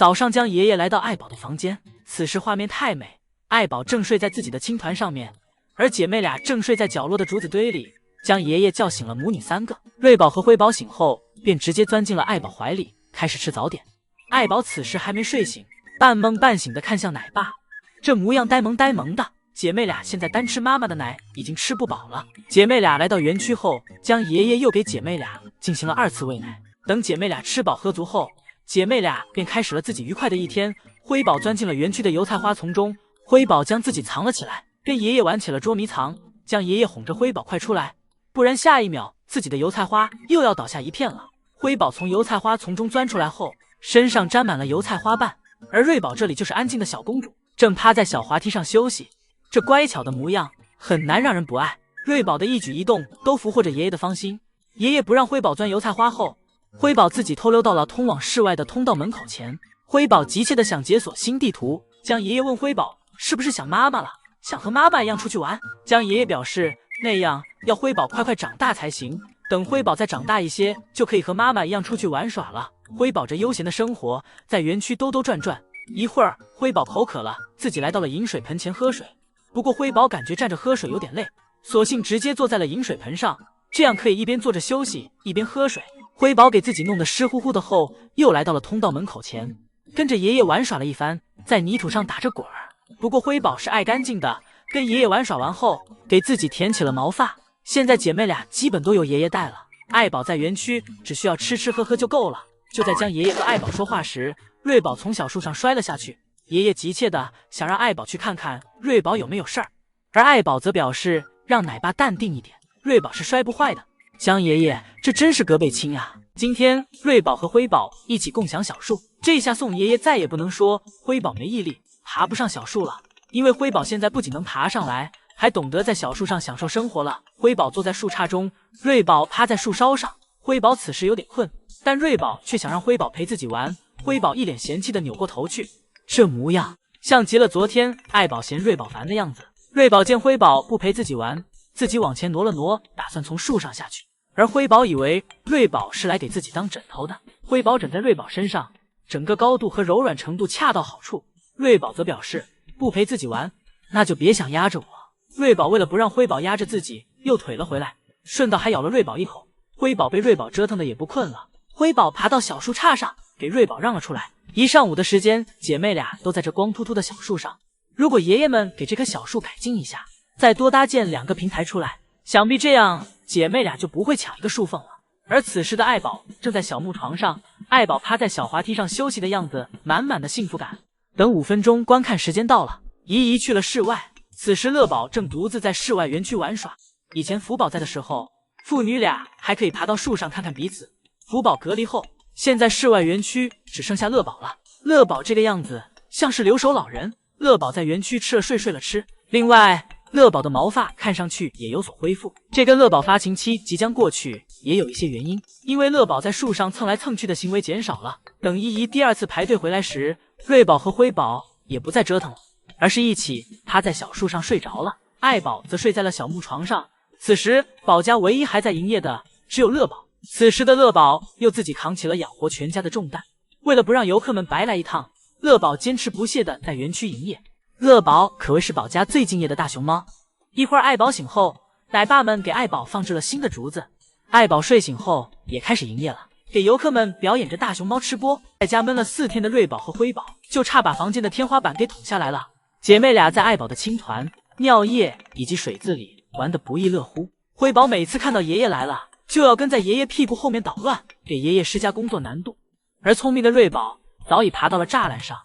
早上，江爷爷来到爱宝的房间，此时画面太美，爱宝正睡在自己的青团上面，而姐妹俩正睡在角落的竹子堆里。江爷爷叫醒了母女三个，瑞宝和辉宝醒后便直接钻进了爱宝怀里，开始吃早点。爱宝此时还没睡醒，半梦半醒的看向奶爸，这模样呆萌呆萌的。姐妹俩现在单吃妈妈的奶已经吃不饱了。姐妹俩来到园区后，江爷爷又给姐妹俩进行了2次喂奶。等姐妹俩吃饱喝足后，姐妹俩便开始了自己愉快的一天。辉宝钻进了园区的油菜花丛中，辉宝将自己藏了起来，跟爷爷玩起了捉迷藏。江爷爷哄着辉宝快出来，不然下一秒自己的油菜花又要倒下一片了。辉宝从油菜花丛中钻出来后，身上沾满了油菜花瓣，而瑞宝这里就是安静的小公主，正趴在小滑梯上休息。这乖巧的模样很难让人不爱。瑞宝的一举一动都俘获着爷爷的芳心。爷爷不让辉宝钻油菜花后，辉宝自己偷溜到了通往室外的通道门口前。辉宝急切的想解锁新地图。江爷爷问辉宝是不是想妈妈了，想和妈妈一样出去玩。江爷爷表示那样要辉宝快快长大才行，等辉宝再长大一些就可以和妈妈一样出去玩耍了。辉宝着悠闲的生活，在园区兜兜转转。一会儿辉宝口渴了，自己来到了饮水盆前喝水。不过辉宝感觉站着喝水有点累，索性直接坐在了饮水盆上，这样可以一边坐着休息一边喝水。辉宝给自己弄得湿乎乎的后，又来到了通道门口前，跟着爷爷玩耍了一番，在泥土上打着滚儿。不过辉宝是爱干净的，跟爷爷玩耍完后，给自己舔起了毛发。现在姐妹俩基本都由爷爷带了，爱宝在园区只需要吃吃喝喝就够了。就在将爷爷和爱宝说话时，瑞宝从小树上摔了下去。爷爷急切的想让爱宝去看看瑞宝有没有事儿，而爱宝则表示让奶爸淡定一点，瑞宝是摔不坏的。江爷爷，这真是隔辈亲啊！今天瑞宝和辉宝一起共享小树，这下宋爷爷再也不能说辉宝没毅力爬不上小树了，因为辉宝现在不仅能爬上来，还懂得在小树上享受生活了。辉宝坐在树杈中，瑞宝趴在树梢上。辉宝此时有点困，但瑞宝却想让辉宝陪自己玩。辉宝一脸嫌弃的扭过头去，这模样像极了昨天爱宝嫌瑞宝烦的样子。瑞宝见辉宝不陪自己玩，自己往前挪了挪，打算从树上下去。而辉宝以为瑞宝是来给自己当枕头的，辉宝枕在瑞宝身上，整个高度和柔软程度恰到好处。瑞宝则表示不陪自己玩，那就别想压着我。瑞宝为了不让辉宝压着自己，又腿了回来，顺道还咬了瑞宝一口。辉宝被瑞宝折腾的也不困了，辉宝爬到小树杈上，给瑞宝让了出来。一上午的时间，姐妹俩都在这光秃秃的小树上。如果爷爷们给这棵小树改进一下，再多搭建2个平台出来，想必这样姐妹俩就不会抢一个树缝了。而此时的爱宝正在小木床上，爱宝趴在小滑梯上休息的样子，满满的幸福感。等5分钟观看时间到了，姨姨去了室外。此时乐宝正独自在室外园区玩耍。以前福宝在的时候，父女俩还可以爬到树上看看彼此。福宝隔离后，现在室外园区只剩下乐宝了。乐宝这个样子像是留守老人。乐宝在园区吃了睡，睡了吃。另外，乐宝的毛发看上去也有所恢复，这跟乐宝发情期即将过去也有一些原因。因为乐宝在树上蹭来蹭去的行为减少了。等依依第2次排队回来时，瑞宝和辉宝也不再折腾了，而是一起趴在小树上睡着了。爱宝则睡在了小木床上。此时宝家唯一还在营业的只有乐宝。此时的乐宝又自己扛起了养活全家的重担。为了不让游客们白来一趟，乐宝坚持不懈地在园区营业。乐宝可谓是宝家最敬业的大熊猫。一会儿爱宝醒后，奶爸们给爱宝放置了新的竹子。爱宝睡醒后也开始营业了，给游客们表演着大熊猫吃播。在家闷了4天的瑞宝和辉宝就差把房间的天花板给捅下来了。姐妹俩在爱宝的青团、尿液以及水渍里玩得不亦乐乎。辉宝每次看到爷爷来了，就要跟在爷爷屁股后面捣乱，给爷爷施加工作难度。而聪明的瑞宝早已爬到了栅栏上，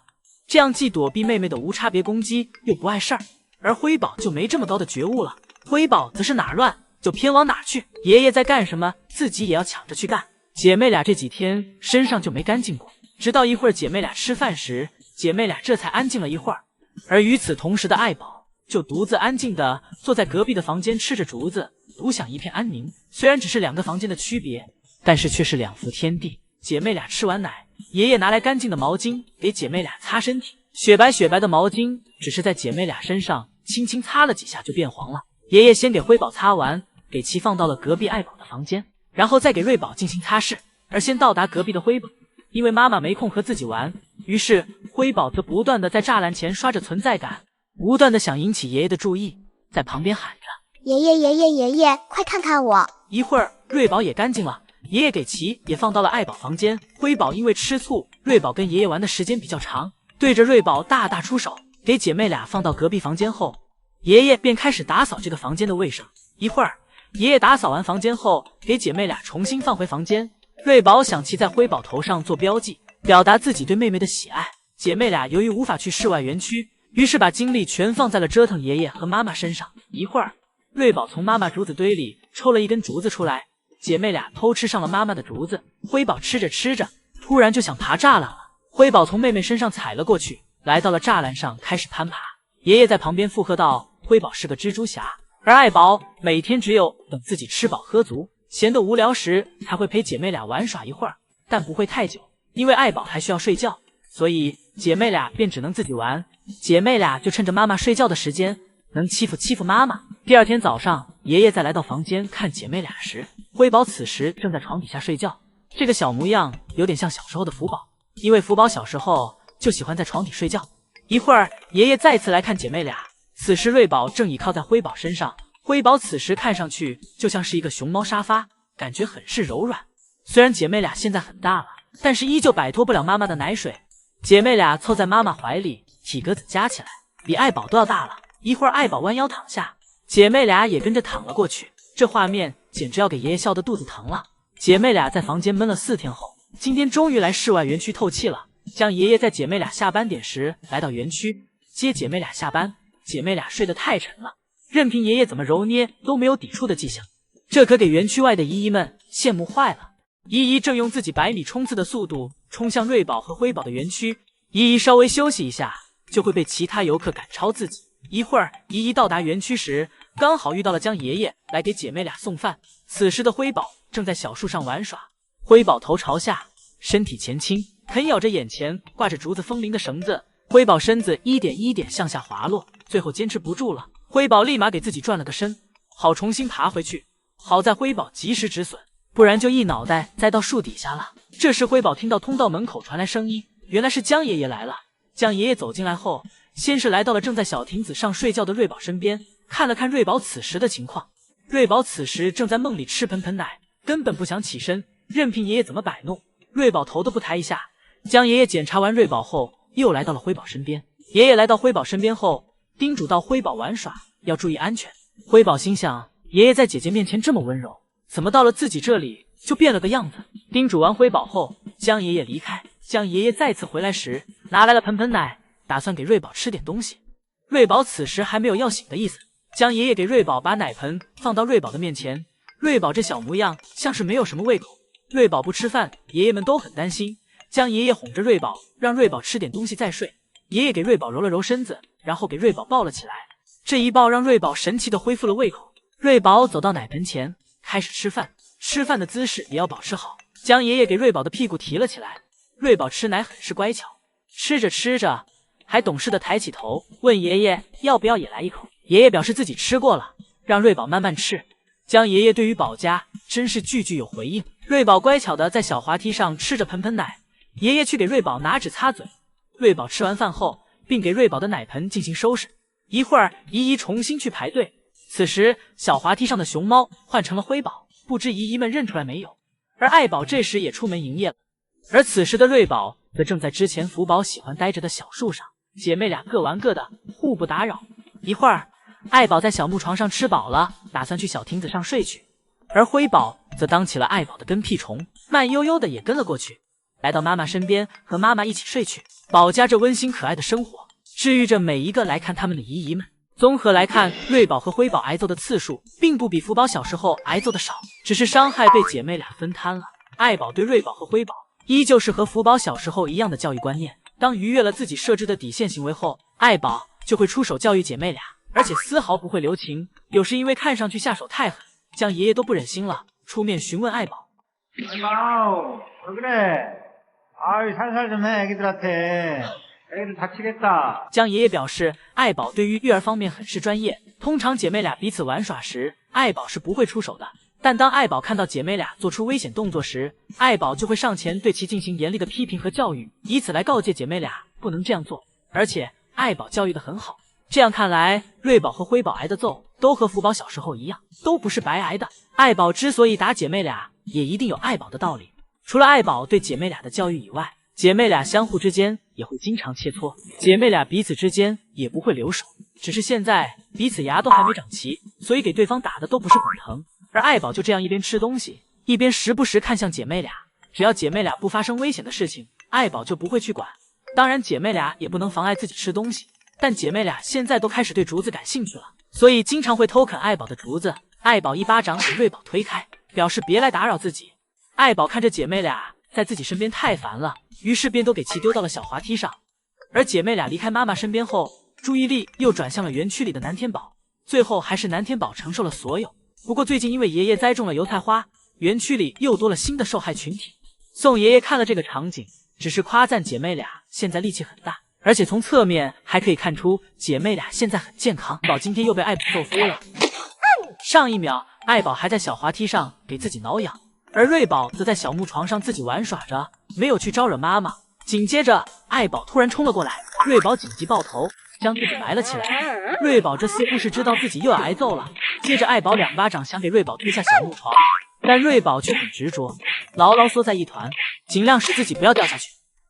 这样既躲避妹妹的无差别攻击，又不碍事儿。而辉宝就没这么高的觉悟了，辉宝则是哪乱就偏往哪去，爷爷在干什么，自己也要抢着去干。姐妹俩这几天身上就没干净过，直到一会儿姐妹俩吃饭时，姐妹俩这才安静了一会儿。而与此同时的爱宝就独自安静地坐在隔壁的房间吃着竹子，独享一片安宁。虽然只是2个房间的区别，但是却是2幅天地。姐妹俩吃完奶，爷爷拿来干净的毛巾给姐妹俩擦身体，雪白雪白的毛巾只是在姐妹俩身上轻轻擦了几下就变黄了。爷爷先给辉宝擦完，给其放到了隔壁爱宝的房间，然后再给瑞宝进行擦拭。而先到达隔壁的辉宝因为妈妈没空和自己玩，于是辉宝则不断的在栅栏前刷着存在感，不断的想引起爷爷的注意，在旁边喊着爷爷爷爷爷爷，快看看我。一会儿瑞宝也干净了，爷爷给其也放到了爱宝房间。辉宝因为吃醋，瑞宝跟爷爷玩的时间比较长，对着瑞宝大大出手，给姐妹俩放到隔壁房间后，爷爷便开始打扫这个房间的卫生。一会儿爷爷打扫完房间后，给姐妹俩重新放回房间。瑞宝想骑在辉宝头上做标记，表达自己对妹妹的喜爱。姐妹俩由于无法去室外园区，于是把精力全放在了折腾爷爷和妈妈身上。一会儿瑞宝从妈妈竹子堆里抽了一根竹子出来，姐妹俩偷吃上了妈妈的竹子。辉宝吃着吃着，突然就想爬栅栏了。辉宝从妹妹身上踩了过去，来到了栅栏上开始攀爬。爷爷在旁边附和道：“辉宝是个蜘蛛侠。”而爱宝每天只有等自己吃饱喝足，闲得无聊时才会陪姐妹俩玩耍一会儿，但不会太久，因为爱宝还需要睡觉，所以姐妹俩便只能自己玩。姐妹俩就趁着妈妈睡觉的时间，能欺负妈妈。第二天早上，爷爷再来到房间看姐妹俩时，辉宝此时正在床底下睡觉。这个小模样有点像小时候的福宝，因为福宝小时候就喜欢在床底睡觉。一会儿，爷爷再次来看姐妹俩，此时瑞宝正倚靠在辉宝身上。辉宝此时看上去就像是一个熊猫沙发，感觉很是柔软。虽然姐妹俩现在很大了，但是依旧摆脱不了妈妈的奶水。姐妹俩凑在妈妈怀里，体格子加起来比爱宝都要大了。一会儿爱宝弯腰躺下，姐妹俩也跟着躺了过去。这画面简直要给爷爷笑得肚子疼了。姐妹俩在房间闷了4天后，今天终于来室外园区透气了。将爷爷在姐妹俩下班点时来到园区接姐妹俩下班。姐妹俩睡得太沉了，任凭爷爷怎么揉捏都没有抵触的迹象，这可给园区外的姨姨们羡慕坏了。姨姨正用自己100米冲刺的速度冲向瑞宝和辉宝的园区，姨姨稍微休息一下就会被其他游客赶超自己。一会儿姨姨到达园区时，刚好遇到了江爷爷来给姐妹俩送饭。此时的辉宝正在小树上玩耍，辉宝头朝下，身体前倾，啃咬着眼前挂着竹子风铃的绳子。辉宝身子一点一点向下滑落，最后坚持不住了，辉宝立马给自己转了个身，好重新爬回去。好在辉宝及时止损，不然就一脑袋栽到树底下了。这时辉宝听到通道门口传来声音，原来是江爷爷来了。江爷爷走进来后，先是来到了正在小亭子上睡觉的瑞宝身边，看了看瑞宝此时的情况。瑞宝此时正在梦里吃盆奶，根本不想起身，任凭爷爷怎么摆弄，瑞宝头都不抬一下。江爷爷检查完瑞宝后，又来到了辉宝身边。爷爷来到辉宝身边后，叮嘱到辉宝玩耍要注意安全。辉宝心想，爷爷在姐姐面前这么温柔，怎么到了自己这里就变了个样子。叮嘱完辉宝后，江爷爷离开。江爷爷再次回来时，拿来了盆奶，打算给瑞宝吃点东西。瑞宝此时还没有要醒的意思，江爷爷给瑞宝把奶盆放到瑞宝的面前。瑞宝这小模样像是没有什么胃口，瑞宝不吃饭，爷爷们都很担心。江爷爷哄着瑞宝，让瑞宝吃点东西再睡。爷爷给瑞宝揉了揉身子，然后给瑞宝抱了起来。这一抱让瑞宝神奇的恢复了胃口。瑞宝走到奶盆前，开始吃饭，吃饭的姿势也要保持好。江爷爷给瑞宝的屁股提了起来。瑞宝吃奶很是乖巧，吃着吃着还懂事的抬起头，问爷爷要不要也来一口。爷爷表示自己吃过了，让瑞宝慢慢吃。江爷爷对于宝家真是句句有回应。瑞宝乖巧的在小滑梯上吃着盆奶，爷爷去给瑞宝拿纸擦嘴。瑞宝吃完饭后，并给瑞宝的奶盆进行收拾。一会儿姨姨重新去排队，此时小滑梯上的熊猫换成了辉宝，不知姨姨们认出来没有。而爱宝这时也出门营业了。而此时的瑞宝则正在之前福宝喜欢待着的小树上，姐妹俩各玩各的，互不打扰。一会儿爱宝在小木床上吃饱了，打算去小亭子上睡去，而辉宝则当起了爱宝的跟屁虫，慢悠悠的也跟了过去，来到妈妈身边和妈妈一起睡去。宝家这温馨可爱的生活治愈着每一个来看他们的姨姨们。综合来看，瑞宝和辉宝挨揍的次数并不比福宝小时候挨揍的少，只是伤害被姐妹俩分摊了。爱宝对瑞宝和辉宝依旧是和福宝小时候一样的教育观念，当逾越了自己设置的底线行为后，爱宝就会出手教育姐妹俩，而且丝毫不会留情。有时因为看上去下手太狠，江爷爷都不忍心了，出面询问爱宝。江爷爷表示，爱宝对于育儿方面很是专业，通常姐妹俩彼此玩耍时，爱宝是不会出手的，但当爱宝看到姐妹俩做出危险动作时，爱宝就会上前对其进行严厉的批评和教育，以此来告诫姐妹俩不能这样做。而且爱宝教育得很好，这样看来，瑞宝和辉宝挨的揍都和福宝小时候一样，都不是白挨的。爱宝之所以打姐妹俩，也一定有爱宝的道理。除了爱宝对姐妹俩的教育以外，姐妹俩相互之间也会经常切磋，姐妹俩彼此之间也不会留手，只是现在彼此牙都还没长齐，所以给对方打的都不是很疼。而爱宝就这样一边吃东西，一边时不时看向姐妹俩，只要姐妹俩不发生危险的事情，爱宝就不会去管。当然姐妹俩也不能妨碍自己吃东西，但姐妹俩现在都开始对竹子感兴趣了，所以经常会偷啃爱宝的竹子。爱宝一巴掌给瑞宝推开，表示别来打扰自己。爱宝看着姐妹俩在自己身边太烦了，于是便都给其丢到了小滑梯上。而姐妹俩离开妈妈身边后，注意力又转向了园区里的南天宝，最后还是南天宝承受了所有。不过最近因为爷爷栽种了油菜花，园区里又多了新的受害群体。宋爷爷看了这个场景，只是夸赞姐妹俩现在力气很大，而且从侧面还可以看出姐妹俩现在很健康。宝今天又被爱宝揍飞了。上一秒爱宝还在小滑梯上给自己挠痒，而瑞宝则在小木床上自己玩耍着，没有去招惹妈妈。紧接着爱宝突然冲了过来，瑞宝紧急抱头将自己埋了起来。瑞宝这似乎是知道自己又要挨揍了，接着爱宝2巴掌想给瑞宝推下小木床，但瑞宝却很执着，牢牢缩在一团，尽量使自己不要掉下去。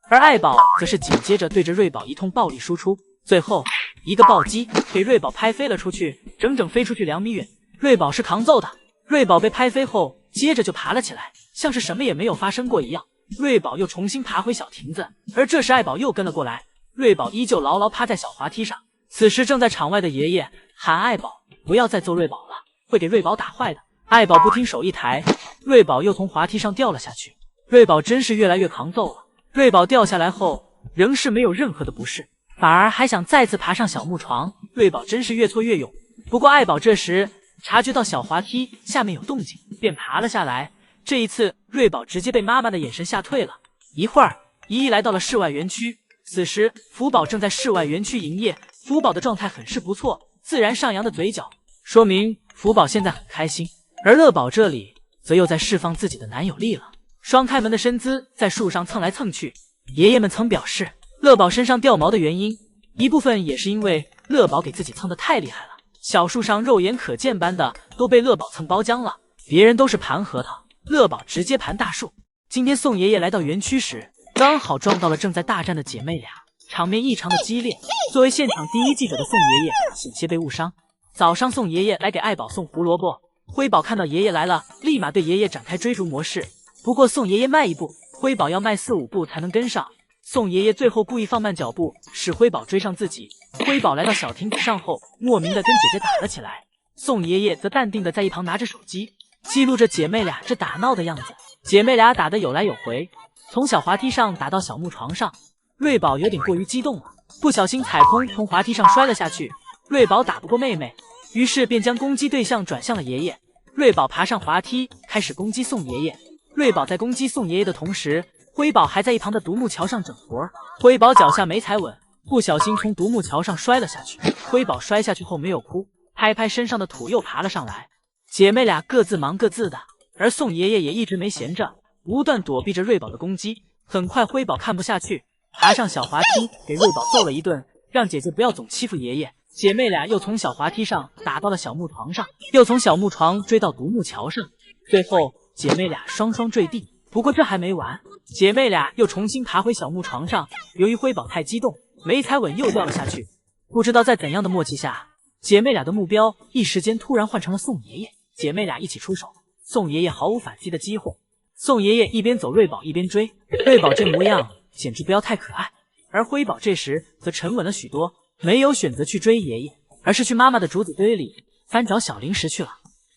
而爱宝则是紧接着对着瑞宝一通暴力输出，最后一个暴击给瑞宝拍飞了出去，整整飞出去2米远。瑞宝是扛揍的，瑞宝被拍飞后接着就爬了起来，像是什么也没有发生过一样。瑞宝又重新爬回小亭子，而这时爱宝又跟了过来，瑞宝依旧牢牢趴在小滑梯上。此时正在场外的爷爷喊爱宝不要再揍瑞宝了，会给瑞宝打坏的。爱宝不听，手一抬，瑞宝又从滑梯上掉了下去。瑞宝真是越来越扛揍了，瑞宝掉下来后仍是没有任何的不适，反而还想再次爬上小木床。瑞宝真是越挫越勇。不过爱宝这时察觉到小滑梯下面有动静，便爬了下来。这一次瑞宝直接被妈妈的眼神吓退了。一会儿一一来到了室外园区，此时福宝正在室外园区营业，福宝的状态很是不错，自然上扬的嘴角说明福宝现在很开心。而乐宝这里则又在释放自己的男友力了，双开门的身姿在树上蹭来蹭去。爷爷们曾表示乐宝身上掉毛的原因，一部分也是因为乐宝给自己蹭得太厉害了，小树上肉眼可见般的都被乐宝蹭包浆了，别人都是盘核桃，乐宝直接盘大树。今天宋爷爷来到园区时，刚好撞到了正在大战的姐妹俩，场面异常的激烈。作为现场第一记者的宋爷爷险些被误伤。早上宋爷爷来给爱宝送胡萝卜，辉宝看到爷爷来了，立马对爷爷展开追逐模式。不过宋爷爷迈一步，辉宝要迈4、5步才能跟上。宋爷爷最后故意放慢脚步，使辉宝追上自己。辉宝来到小亭子上后，莫名的跟姐姐打了起来。宋爷爷则淡定的在一旁拿着手机，记录着姐妹俩这打闹的样子。姐妹俩打得有来有回，从小滑梯上打到小木床上。瑞宝有点过于激动了，不小心踩空，从滑梯上摔了下去。瑞宝打不过妹妹，于是便将攻击对象转向了爷爷。瑞宝爬上滑梯，开始攻击宋爷爷。瑞宝在攻击宋爷爷的同时，辉宝还在一旁的独木桥上整活。辉宝脚下没踩稳，不小心从独木桥上摔了下去。辉宝摔下去后没有哭，拍拍身上的土又爬了上来。姐妹俩各自忙各自的，而宋爷爷也一直没闲着，不断躲避着瑞宝的攻击。很快辉宝看不下去，爬上小滑梯给瑞宝揍了一顿，让姐姐不要总欺负爷爷。姐妹俩又从小滑梯上打到了小木床上，又从小木床追到独木桥上，最后姐妹俩双双坠地。不过这还没完，姐妹俩又重新爬回小木床上，由于辉宝太激动，没踩稳又掉了下去。不知道在怎样的默契下，姐妹俩的目标一时间突然换成了宋爷爷。姐妹俩一起出手，宋爷爷毫无反击的机会。宋爷爷一边走瑞宝一边追，瑞宝这模样简直不要太可爱。而辉宝这时则沉稳了许多，没有选择去追爷爷，而是去妈妈的竹子堆里翻找小零食去了。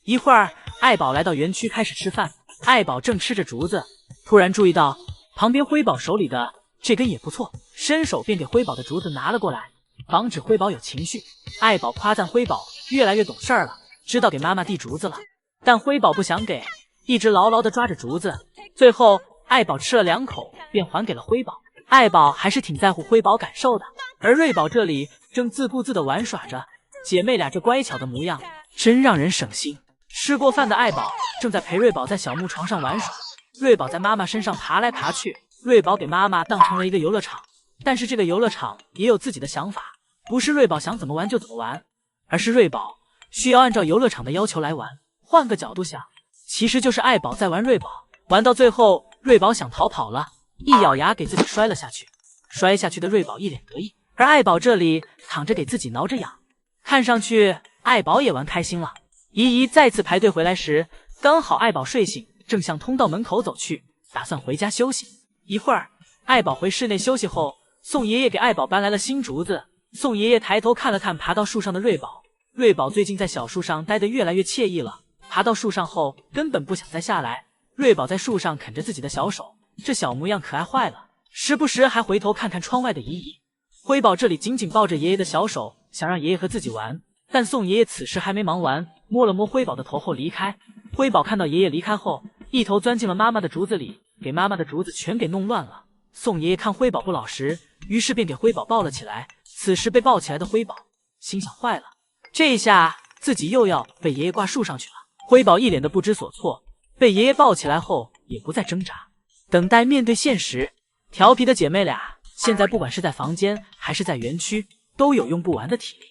一会儿爱宝来到园区开始吃饭，爱宝正吃着竹子，突然注意到旁边辉宝手里的这根也不错，伸手便给辉宝的竹子拿了过来，防止辉宝有情绪。爱宝夸赞辉宝越来越懂事了，知道给妈妈递竹子了，但辉宝不想给，一直牢牢地抓着竹子。最后爱宝吃了2口便还给了辉宝。爱宝还是挺在乎辉宝感受的，而瑞宝这里正自顾自地玩耍着。姐妹俩这乖巧的模样真让人省心。吃过饭的爱宝正在陪瑞宝在小木床上玩耍，瑞宝在妈妈身上爬来爬去。瑞宝给妈妈当成了一个游乐场，但是这个游乐场也有自己的想法，不是瑞宝想怎么玩就怎么玩，而是瑞宝需要按照游乐场的要求来玩。换个角度想，其实就是爱宝在玩瑞宝。玩到最后，瑞宝想逃跑了，一咬牙给自己摔了下去。摔下去的瑞宝一脸得意，而爱宝这里躺着给自己挠着痒，看上去爱宝也玩开心了。姨姨再次排队回来时，刚好爱宝睡醒，正向通道门口走去，打算回家休息。一会儿，爱宝回室内休息后，宋爷爷给爱宝搬来了新竹子。宋爷爷抬头看了看爬到树上的瑞宝，瑞宝最近在小树上待得越来越惬意了，爬到树上后根本不想再下来。瑞宝在树上啃着自己的小手，这小模样可爱坏了，时不时还回头看看窗外的姨姨。辉宝这里紧紧抱着爷爷的小手，想让爷爷和自己玩，但宋爷爷此时还没忙完，摸了摸辉宝的头后离开。辉宝看到爷爷离开后，一头钻进了妈妈的竹子里，给妈妈的竹子全给弄乱了。宋爷爷看辉宝不老实，于是便给辉宝抱了起来。此时被抱起来的辉宝心想坏了，这一下自己又要被爷爷挂树上去了。辉宝一脸的不知所措，被爷爷抱起来后也不再挣扎，等待面对现实。调皮的姐妹俩现在不管是在房间还是在园区，都有用不完的体力。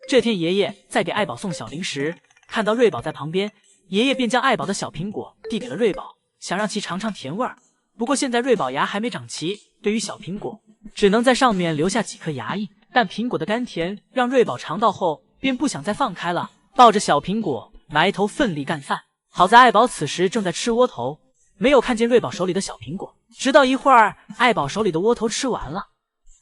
这天爷爷在给爱宝送小零食，看到瑞宝在旁边，爷爷便将爱宝的小苹果递给了瑞宝，想让其尝尝甜味儿。不过现在瑞宝牙还没长齐，对于小苹果只能在上面留下几颗牙印，但苹果的甘甜让瑞宝尝到后便不想再放开了，抱着小苹果埋头奋力干饭。好在爱宝此时正在吃窝头，没有看见瑞宝手里的小苹果，直到一会儿爱宝手里的窝头吃完了，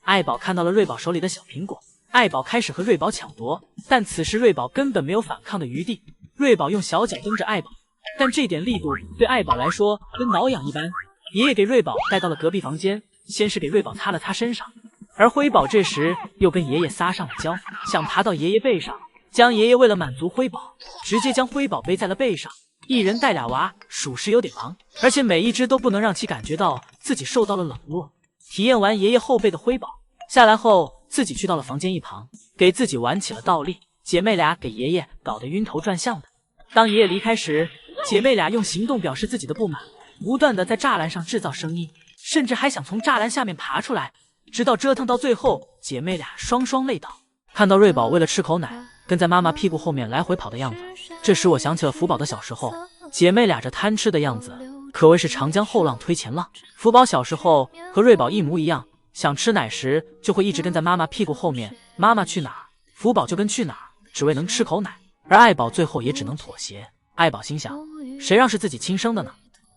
爱宝看到了瑞宝手里的小苹果，爱宝开始和瑞宝抢夺，但此时瑞宝根本没有反抗的余地。瑞宝用小脚蹬着爱宝，但这点力度对爱宝来说跟挠痒一般。爷爷给瑞宝带到了隔壁房间，先是给瑞宝擦了擦身上，而辉宝这时又跟爷爷撒上了娇，想爬到爷爷背上，将爷爷为了满足辉宝，直接将辉宝背在了背上。一人带俩娃，属实有点忙，而且每一只都不能让其感觉到自己受到了冷落。体验完爷爷后背的辉宝下来后，自己去到了房间一旁，给自己玩起了倒立。姐妹俩给爷爷搞得晕头转向的。当爷爷离开时，姐妹俩用行动表示自己的不满，不断的在栅栏上制造声音，甚至还想从栅栏下面爬出来，直到折腾到最后，姐妹俩双双累倒。看到瑞宝为了吃口奶跟在妈妈屁股后面来回跑的样子，这时我想起了福宝的小时候，姐妹俩这贪吃的样子可谓是长江后浪推前浪。福宝小时候和瑞宝一模一样，想吃奶时就会一直跟在妈妈屁股后面，妈妈去哪儿福宝就跟去哪儿，只为能吃口奶。而爱宝最后也只能妥协。爱宝心想，谁让是自己亲生的呢？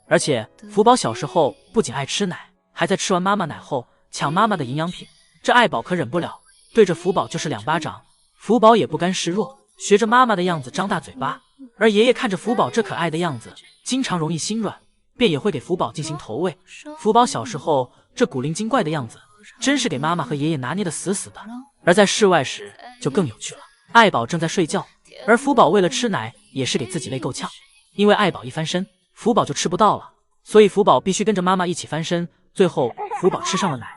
而且福宝小时候不仅爱吃奶，还在吃完妈妈奶后抢妈妈的营养品，这爱宝可忍不了，对着福宝就是2巴掌。福宝也不甘示弱，学着妈妈的样子张大嘴巴。而爷爷看着福宝这可爱的样子，经常容易心软，便也会给福宝进行投喂。福宝小时候这古灵精怪的样子，真是给妈妈和爷爷拿捏的死死的。而在室外时就更有趣了，爱宝正在睡觉，而福宝为了吃奶也是给自己累够呛，因为爱宝一翻身，福宝就吃不到了，所以福宝必须跟着妈妈一起翻身。最后福宝吃上了奶，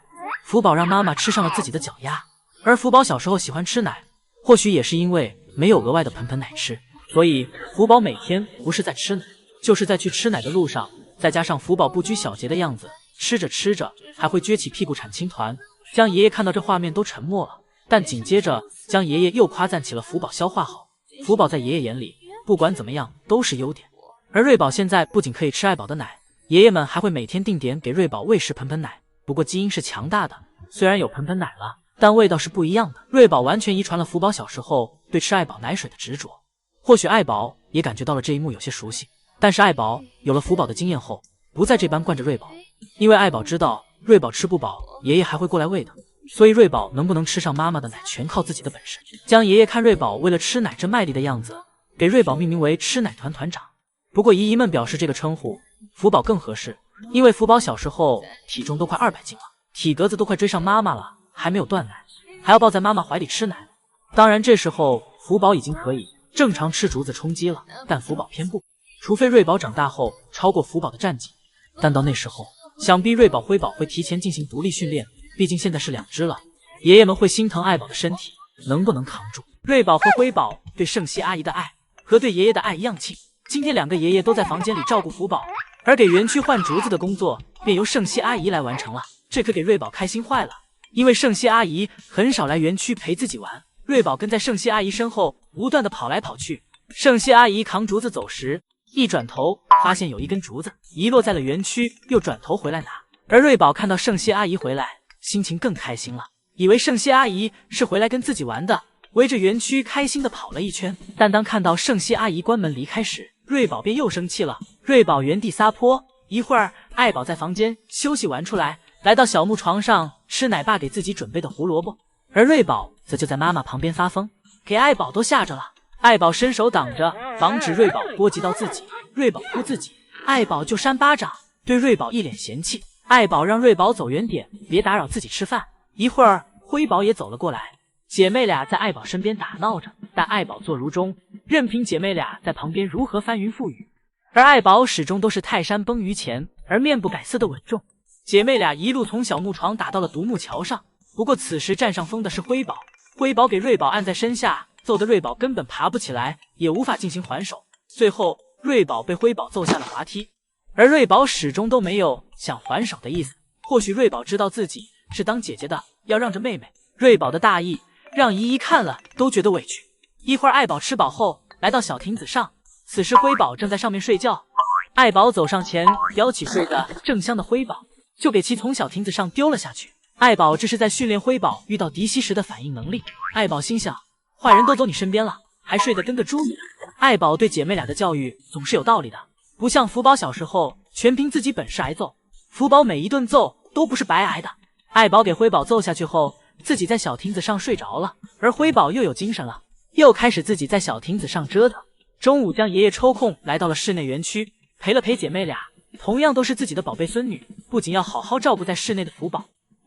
福宝让妈妈吃上了自己的脚丫。而福宝小时候喜欢吃奶，或许也是因为没有额外的盆盆奶吃，所以福宝每天不是在吃奶，就是在去吃奶的路上。再加上福宝不拘小节的样子，吃着吃着还会撅起屁股产青团。江爷爷看到这画面都沉默了，但紧接着江爷爷又夸赞起了福宝消化好。福宝在爷爷眼里不管怎么样都是优点。而瑞宝现在不仅可以吃爱宝的奶，爷爷们还会每天定点给瑞宝喂食盆盆奶。不过基因是强大的，虽然有盆盆奶了，但味道是不一样的。瑞宝完全遗传了福宝小时候对吃爱宝奶水的执着。或许爱宝也感觉到了这一幕有些熟悉，但是爱宝有了福宝的经验后，不再这般惯着瑞宝，因为爱宝知道瑞宝吃不饱，爷爷还会过来喂的，所以瑞宝能不能吃上妈妈的奶全靠自己的本事。江爷爷看瑞宝为了吃奶这卖力的样子，给瑞宝命名为吃奶团团长。不过姨姨们表示这个称呼福宝更合适，因为福宝小时候体重都快200斤了，体格子都快追上妈妈了，还没有断奶，还要抱在妈妈怀里吃奶。当然这时候福宝已经可以正常吃竹子充饥了，但福宝偏不，除非瑞宝长大后超过福宝的战绩，但到那时候想必瑞宝辉宝会提前进行独立训练，毕竟现在是2只了，爷爷们会心疼爱宝的身体能不能扛住。瑞宝和辉宝对圣熙阿姨的爱和对爷爷的爱一样亲，今天两个爷爷都在房间里照顾福宝，而给园区换竹子的工作便由圣熙阿姨来完成了。这可给瑞宝开心坏了，因为圣熙阿姨很少来园区陪自己玩，瑞宝跟在圣熙阿姨身后不断的跑来跑去。圣熙阿姨扛竹子走时，一转头发现有一根竹子遗落在了园区，又转头回来拿。而瑞宝看到圣熙阿姨回来，心情更开心了，以为圣熙阿姨是回来跟自己玩的，围着园区开心的跑了一圈。但当看到圣熙阿姨关门离开时，瑞宝便又生气了。瑞宝原地撒泼，一会儿爱宝在房间休息完出来，来到小木床上吃奶爸给自己准备的胡萝卜，而瑞宝则就在妈妈旁边发疯，给爱宝都吓着了。爱宝伸手挡着，防止瑞宝波及到自己。瑞宝扑自己，爱宝就扇巴掌，对瑞宝一脸嫌弃。爱宝让瑞宝走远点，别打扰自己吃饭。一会儿辉宝也走了过来，姐妹俩在爱宝身边打闹着，但爱宝坐如钟，任凭姐妹俩在旁边如何翻云覆雨。而爱宝始终都是泰山崩于前而面不改色的稳重。姐妹俩一路从小木床打到了独木桥上，不过此时占上风的是辉宝，辉宝给瑞宝按在身下，揍得瑞宝根本爬不起来，也无法进行还手。最后瑞宝被辉宝揍下了滑梯，而瑞宝始终都没有想还手的意思。或许瑞宝知道自己是当姐姐的，要让着妹妹。瑞宝的大意让姨姨看了都觉得委屈。一会儿爱宝吃饱后来到小亭子上，此时辉宝正在上面睡觉。爱宝走上前叼起睡得正香的辉宝，就给其从小亭子上丢了下去。爱宝这是在训练辉宝遇到敌袭时的反应能力。爱宝心想，坏人都走你身边了，还睡得跟个猪一样。爱宝对姐妹俩的教育总是有道理的，不像福宝小时候全凭自己本事挨揍，福宝每一顿揍都不是白挨的。爱宝给辉宝揍下去后，自己在小亭子上睡着了，而辉宝又有精神了，又开始自己在小亭子上折腾。中午将爷爷抽空来到了室内园区，陪了陪姐妹俩，同样都是自己的宝贝孙女，不仅要好好照顾在室内的福宝，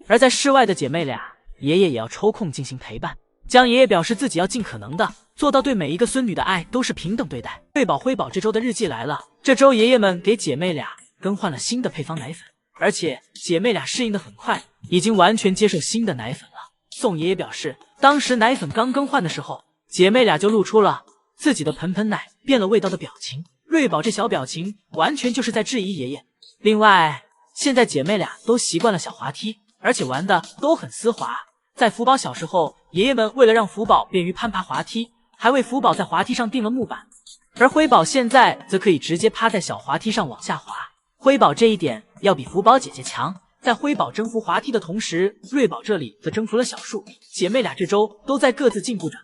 而在室外的姐妹俩，爷爷也要抽空进行陪伴。江爷爷表示自己要尽可能的做到对每一个孙女的爱都是平等对待。瑞宝辉宝这周的日记来了，这周爷爷们给姐妹俩更换了新的配方奶粉，而且姐妹俩适应的很快，已经完全接受新的奶粉了。宋爷爷表示，当时奶粉刚更换的时候，姐妹俩就露出了自己的盆盆奶变了味道的表情。瑞宝这小表情完全就是在质疑爷爷。另外，现在姐妹俩都习惯了小滑梯，而且玩的都很丝滑。在福宝小时候，爷爷们为了让福宝便于攀爬滑梯，还为福宝在滑梯上钉了木板，而辉宝现在则可以直接趴在小滑梯上往下滑。辉宝这一点要比福宝姐姐强。在辉宝征服滑梯的同时，瑞宝这里则征服了小树。姐妹俩这周都在各自进步着，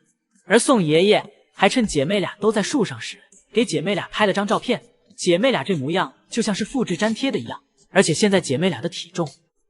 而宋爷爷还趁姐妹俩都在树上时，给姐妹俩拍了张照片。姐妹俩这模样就像是复制粘贴的一样，而且现在姐妹俩的体重，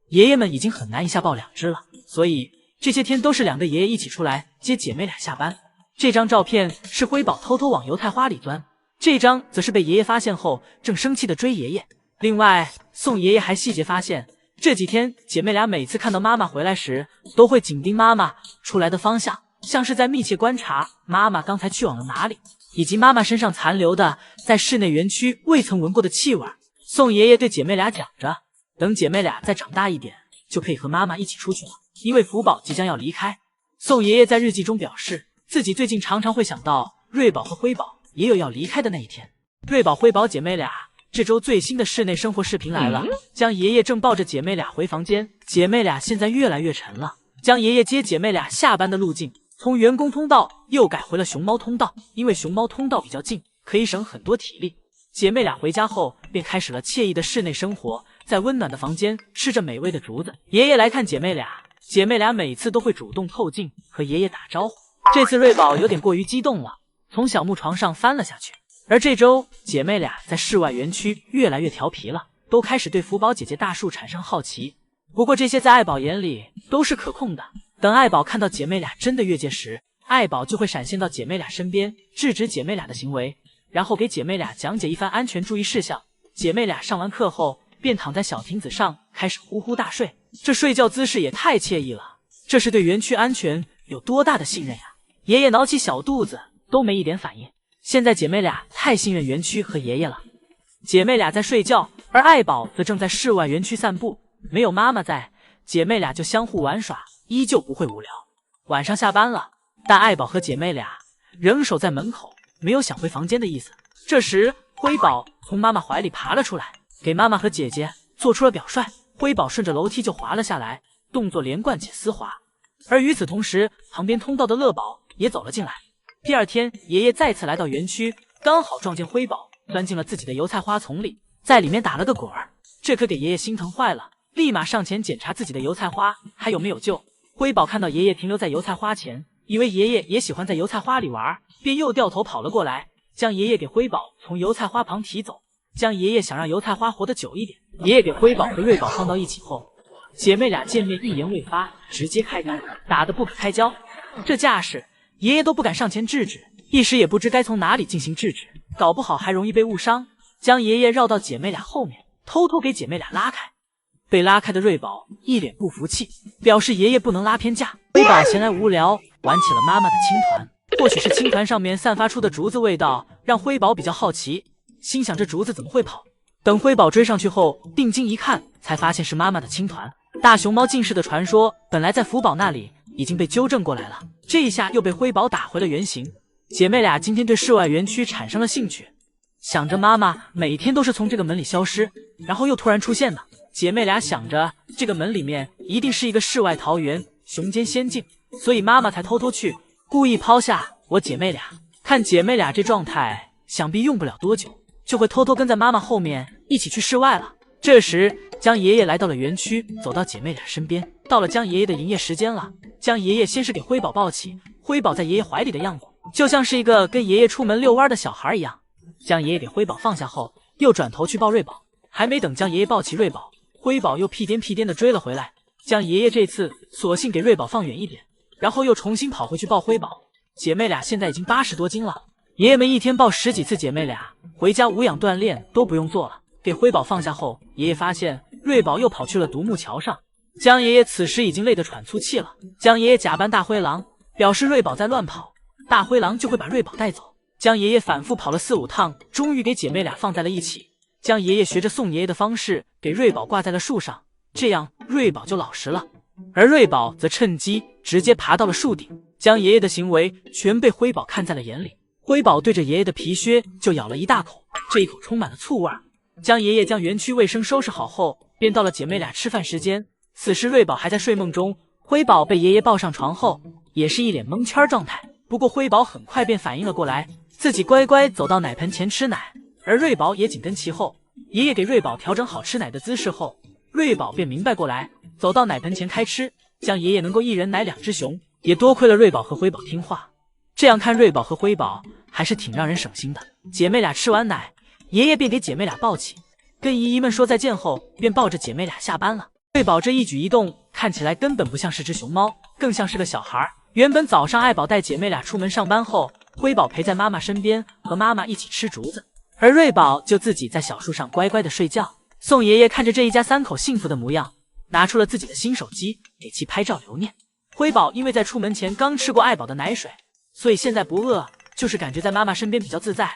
爷爷们已经很难一下抱2只了，所以这些天都是2个爷爷一起出来接姐妹俩下班。这张照片是辉宝偷偷往油菜花里钻，这张则是被爷爷发现后正生气的追爷爷。另外，宋爷爷还细节发现，这几天姐妹俩每次看到妈妈回来时，都会紧盯妈妈出来的方向，像是在密切观察妈妈刚才去往了哪里，以及妈妈身上残留的在室内园区未曾闻过的气味。宋爷爷对姐妹俩讲着，等姐妹俩再长大一点，就可以和妈妈一起出去了，因为福宝即将要离开。宋爷爷在日记中表示，自己最近常常会想到瑞宝和辉宝也有要离开的那一天。瑞宝、辉宝姐妹俩这周最新的室内生活视频来了，江爷爷正抱着姐妹俩回房间，姐妹俩现在越来越沉了。江爷爷接姐妹俩下班的路径从员工通道又改回了熊猫通道，因为熊猫通道比较近，可以省很多体力。姐妹俩回家后便开始了惬意的室内生活，在温暖的房间吃着美味的竹子。爷爷来看姐妹俩，姐妹俩每次都会主动凑近和爷爷打招呼。这次瑞宝有点过于激动了，从小木床上翻了下去。而这周姐妹俩在室外园区越来越调皮了，都开始对福宝姐姐大树产生好奇。不过这些在爱宝眼里都是可控的，等爱宝看到姐妹俩真的越界时，爱宝就会闪现到姐妹俩身边，制止姐妹俩的行为，然后给姐妹俩讲解一番安全注意事项。姐妹俩上完课后便躺在小亭子上开始呼呼大睡，这睡觉姿势也太惬意了，这是对园区安全有多大的信任呀！爷爷挠起小肚子都没一点反应，现在姐妹俩太信任园区和爷爷了。姐妹俩在睡觉，而爱宝则正在室外园区散步，没有妈妈在，姐妹俩就相互玩耍，依旧不会无聊。晚上下班了，但爱宝和姐妹俩仍守在门口，没有想回房间的意思。这时，辉宝从妈妈怀里爬了出来，给妈妈和姐姐做出了表率。辉宝顺着楼梯就滑了下来，动作连贯且丝滑。而与此同时，旁边通道的乐宝也走了进来。第二天，爷爷再次来到园区，刚好撞见辉宝钻进了自己的油菜花丛里，在里面打了个滚儿。这可给爷爷心疼坏了，立马上前检查自己的油菜花还有没有救。辉宝看到爷爷停留在油菜花前，以为爷爷也喜欢在油菜花里玩，便又掉头跑了过来，将爷爷给辉宝从油菜花旁提走。将爷爷想让油菜花活得久一点，爷爷给辉宝和瑞宝放到一起后，姐妹俩见面一言未发，直接开干，打得不可开交。这架势，爷爷都不敢上前制止，一时也不知该从哪里进行制止，搞不好还容易被误伤。将爷爷绕到姐妹俩后面，偷偷给姐妹俩拉开。被拉开的瑞宝一脸不服气，表示爷爷不能拉偏架。辉宝闲来无聊，玩起了妈妈的青团。或许是青团上面散发出的竹子味道，让辉宝比较好奇，心想这竹子怎么会跑？等辉宝追上去后，定睛一看，才发现是妈妈的青团。大熊猫近视的传说本来在福宝那里已经被纠正过来了，这一下又被辉宝打回了原形。姐妹俩今天对室外园区产生了兴趣，想着妈妈每天都是从这个门里消失，然后又突然出现的。姐妹俩想着这个门里面一定是一个世外桃源、雄间仙境，所以妈妈才偷偷去，故意抛下我姐妹俩。看姐妹俩这状态，想必用不了多久就会偷偷跟在妈妈后面一起去室外了。这时，江爷爷来到了园区，走到姐妹俩身边。到了江爷爷的营业时间了，江爷爷先是给辉宝抱起，辉宝在爷爷怀里的样子，就像是一个跟爷爷出门遛弯的小孩一样。江爷爷给辉宝放下后，又转头去抱瑞宝。还没等江爷爷抱起瑞宝，辉宝又屁颠屁颠的追了回来。江爷爷这次索性给瑞宝放远一点，然后又重新跑回去抱辉宝。姐妹俩现在已经80多斤了，爷爷们一天抱10几次姐妹俩，回家无氧锻炼都不用做了。给辉宝放下后，爷爷发现瑞宝又跑去了独木桥上。江爷爷此时已经累得喘粗气了。江爷爷假扮大灰狼，表示瑞宝在乱跑，大灰狼就会把瑞宝带走。江爷爷反复跑了4、5趟，终于给姐妹俩放在了一起。江爷爷学着宋爷爷的方式给瑞宝挂在了树上，这样瑞宝就老实了。而瑞宝则趁机直接爬到了树顶。江爷爷的行为全被辉宝看在了眼里。辉宝对着爷爷的皮靴就咬了一大口，这一口充满了醋味。江爷爷将园区卫生收拾好后，便到了姐妹俩吃饭时间。此时瑞宝还在睡梦中，辉宝被爷爷抱上床后，也是一脸蒙圈状态。不过辉宝很快便反应了过来，自己乖乖走到奶盆前吃奶，而瑞宝也紧跟其后。爷爷给瑞宝调整好吃奶的姿势后，瑞宝便明白过来，走到奶盆前开吃。将爷爷能够一人奶2只熊，也多亏了瑞宝和辉宝听话。这样看瑞宝和辉宝还是挺让人省心的。姐妹俩吃完奶，爷爷便给姐妹俩抱起，跟姨姨们说再见后，便抱着姐妹俩下班了。瑞宝这一举一动看起来根本不像是只熊猫，更像是个小孩。原本早上爱宝带姐妹俩出门上班后，辉宝陪在妈妈身边，和妈妈一起吃竹子，而瑞宝就自己在小树上乖乖的睡觉。宋爷爷看着这一家3口幸福的模样，拿出了自己的新手机给其拍照留念。辉宝因为在出门前刚吃过爱宝的奶水，所以现在不饿，就是感觉在妈妈身边比较自在。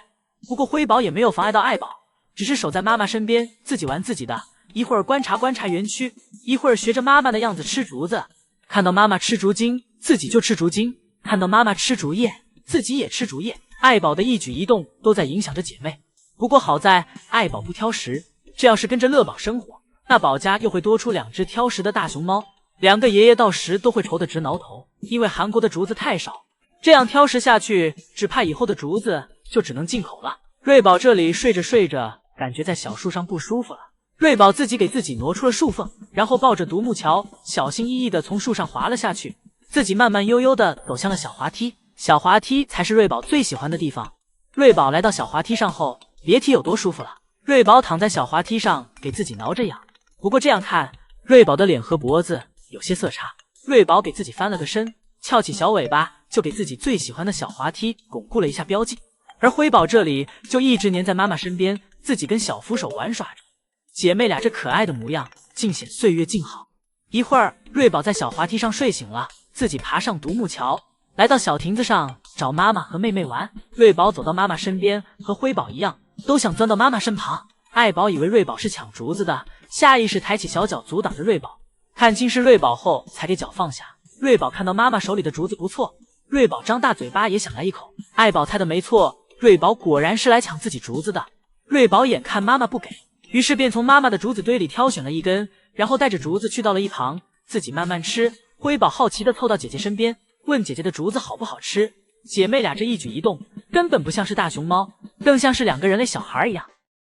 不过辉宝也没有妨碍到爱宝，只是守在妈妈身边自己玩自己的，一会儿观察观察园区，一会儿学着妈妈的样子吃竹子。看到妈妈吃竹筋，自己就吃竹筋；看到妈妈吃竹叶，自己也吃竹叶。爱宝的一举一动都在影响着姐妹。不过好在爱宝不挑食，这要是跟着乐宝生活，那宝家又会多出2只挑食的大熊猫，2个爷爷到时都会愁得直挠头，因为韩国的竹子太少，这样挑食下去，只怕以后的竹子就只能进口了。瑞宝这里睡着睡着，感觉在小树上不舒服了。瑞宝自己给自己挪出了树缝，然后抱着独木桥，小心翼翼地从树上滑了下去，自己慢慢悠悠地走向了小滑梯。小滑梯才是瑞宝最喜欢的地方。瑞宝来到小滑梯上后，别提有多舒服了。瑞宝躺在小滑梯上，给自己挠着痒。不过这样看，瑞宝的脸和脖子有些色差。瑞宝给自己翻了个身，翘起小尾巴，就给自己最喜欢的小滑梯巩固了一下标记。而辉宝这里就一直黏在妈妈身边，自己跟小扶手玩耍着。姐妹俩这可爱的模样，尽显岁月静好。一会儿，瑞宝在小滑梯上睡醒了，自己爬上独木桥，来到小亭子上找妈妈和妹妹玩。瑞宝走到妈妈身边，和辉宝一样，都想钻到妈妈身旁。爱宝以为瑞宝是抢竹子的，下意识抬起小脚阻挡着瑞宝，看清是瑞宝后才给脚放下。瑞宝看到妈妈手里的竹子不错，瑞宝张大嘴巴也想来一口。爱宝猜的没错，瑞宝果然是来抢自己竹子的。瑞宝眼看妈妈不给，于是便从妈妈的竹子堆里挑选了一根，然后带着竹子去到了一旁，自己慢慢吃。辉宝好奇地凑到姐姐身边，问姐姐的竹子好不好吃。姐妹俩这一举一动，根本不像是大熊猫，更像是两个人类小孩一样。